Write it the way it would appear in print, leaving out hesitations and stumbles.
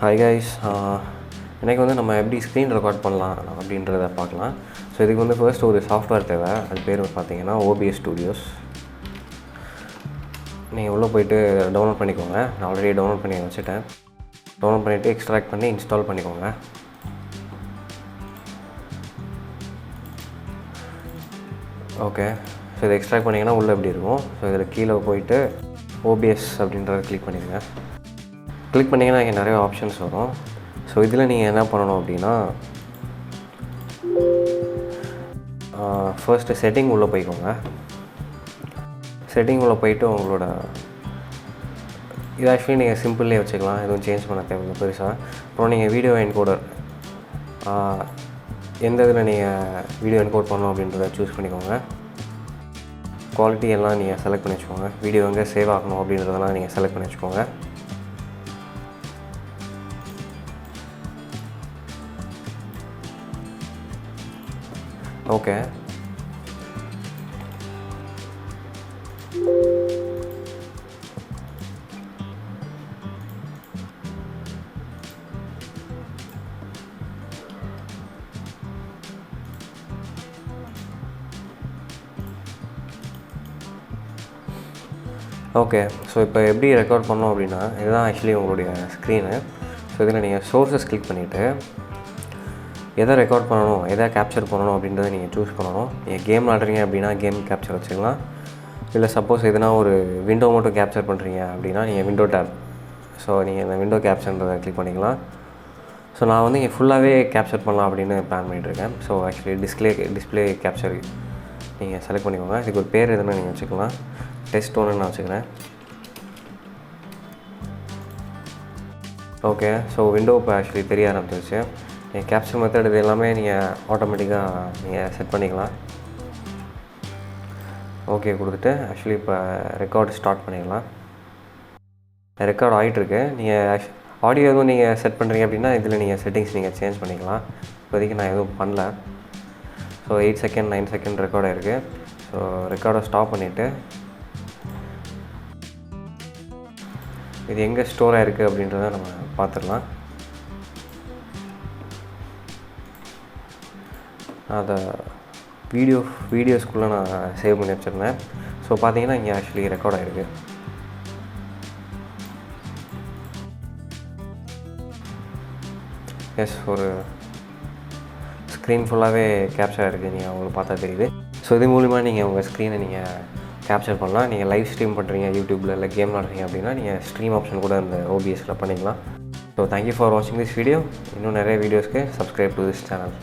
Hi guys, இன்றைக்கி வந்து நம்ம எப்படி ஸ்க்ரீன் ரெக்கார்ட் பண்ணலாம் அப்படின்றத பார்க்கலாம். ஸோ இதுக்கு வந்து ஃபர்ஸ்ட் ஒரு சாஃப்ட்வேர் தேவை. அது பேர் பார்த்தீங்கன்னா OBS ஸ்டூடியோஸ். நீங்கள் உள்ளே போய்ட்டு டவுன்லோட் பண்ணிக்கோங்க. நான் ஆல்ரெடி டவுன்லோட் பண்ணி வச்சுட்டேன். டவுன்லோட் பண்ணிவிட்டு எக்ஸ்ட்ராக்ட் பண்ணி இன்ஸ்டால் பண்ணிக்கோங்க. ஓகே, ஸோ இதை எக்ஸ்ட்ராக்ட் பண்ணிங்கன்னா உள்ளே எப்படி இருக்கும். ஸோ இதில் கீழே போய்ட்டு OBS அப்படின்றத கிளிக் பண்ணிடுங்க. கிளிக் பண்ணிங்கன்னா இங்கே நிறைய ஆப்ஷன்ஸ் வரும். ஸோ இதில் நீங்கள் என்ன பண்ணணும் அப்படின்னா, ஃபர்ஸ்ட்டு செட்டிங் உள்ளே போய்க்கோங்க. செட்டிங் உள்ளே போய்ட்டு உங்களோட இது ஆக்சுவலி நீங்கள் சிம்பிள்லேயே வச்சுக்கலாம், எதுவும் சேஞ்ச் பண்ண தேவையில்லை பெருசாக. அப்புறம் நீங்கள் வீடியோ என்கோடர் எந்த இதில் நீங்கள் வீடியோ என்கோட் பண்ணணும் அப்படின்றத சூஸ் பண்ணிக்கோங்க. குவாலிட்டி எல்லாம் நீங்கள் செலக்ட் பண்ணி வச்சுக்கோங்க. வீடியோ எங்கே சேவ் ஆகணும் அப்படின்றதெல்லாம் நீங்கள் செலக்ட் பண்ணி வச்சுக்கோங்க. Okay, okay. ஸோ இப்போ எப்படி ரெக்கார்ட் பண்ணோம் அப்படின்னா, இதுதான் ஆக்சுவலி உங்களுடைய ஸ்க்ரீனு. ஸோ இதில் நீங்கள் சோர்ஸஸ் கிளிக் பண்ணிவிட்டு எதை ரெக்கார்ட் பண்ணணும், எதை கேப்சர் பண்ணணும் அப்படின்றத நீங்கள் சூஸ் பண்ணணும். நீங்கள் கேம் விளாட்றீங்க அப்படின்னா கேம் கேப்சர் வச்சுக்கலாம். இல்லை சப்போஸ் எதுனா ஒரு விண்டோ மட்டும் கேப்சர் பண்ணுறீங்க அப்படின்னா நீங்கள் விண்டோ டேப், ஸோ நீங்கள் இந்த விண்டோ கேப்சர்ன்றதை கிளிக் பண்ணிக்கலாம். ஸோ நான் வந்து இங்கே ஃபுல்லாகவே கேப்சர் பண்ணலாம் அப்படின்னு பிளான் பண்ணிகிட்ருக்கேன். ஸோ ஆக்சுவலி டிஸ்பிளே கேப்சர் நீங்கள் செலக்ட் பண்ணிக்கோங்க. இதுக்கு ஒரு பேர் எதுனா நீங்கள் வச்சுக்கலாம். டெஸ்ட் 1 நான் வச்சுக்கிறேன். ஓகே, ஸோ விண்டோ இப்போ ஆக்சுவலி தெரிய ஆரம்பிச்சிருச்சு. நீங்கள் கேப்சர் மெத்தட் இது எல்லாமே நீங்கள் ஆட்டோமேட்டிக்காக நீங்கள் செட் பண்ணிக்கலாம். ஓகே கொடுத்துட்டு ஆக்சுவலி இப்போ ரெக்கார்டு ஸ்டார்ட் பண்ணிக்கலாம். ரெக்கார்ட் ஆகிட்டுருக்கு. நீங்கள் ஆடியோ எதுவும் நீங்கள் செட் பண்ணுறீங்க அப்படின்னா இதில் நீங்கள் செட்டிங்ஸ் நீங்கள் சேஞ்ச் பண்ணிக்கலாம். இப்போதைக்கு நான் எதுவும் பண்ணல. ஸோ 8 செகண்ட் 9 செகண்ட் ரெக்கார்ட் ஆகிருக்கு. ஸோ ரெக்கார்டை ஸ்டாப் பண்ணிவிட்டு இது எங்கே ஸ்டோர் ஆகிருக்கு அப்படின்றத நம்ம பார்த்துடலாம். அதை வீடியோஸ்குள்ளே நான் சேவ் பண்ணி வச்சுருந்தேன். ஸோ பார்த்தீங்கன்னா இங்கே ஆக்சுவலி ரெக்கார்ட் ஆகிருக்கு. எஸ், ஒரு ஸ்க்ரீன் ஃபுல்லாகவே கேப்சர் ஆகிருக்கு. நீங்கள் உங்களுக்கு பார்த்தா தெரியுது. ஸோ இது மூலிமா நீங்கள் உங்கள் ஸ்க்ரீனை நீங்கள் கேப்சர் பண்ணலாம். நீங்கள் லைவ் ஸ்ட்ரீம் பண்ணுறீங்க யூடியூப்பில், இல்லை கேம் விளாட்றீங்க அப்படின்னா நீங்கள் ஸ்ட்ரீம் ஆப்ஷன் கூட இந்த OBSல பண்ணிக்கலாம். ஸோ தேங்க்யூ ஃபார் வாட்சிங் திஸ் வீடியோ. இன்னும் நிறைய வீடியோஸ்க்கு சப்ஸ்கிரைப் டு திஸ் சேனல்.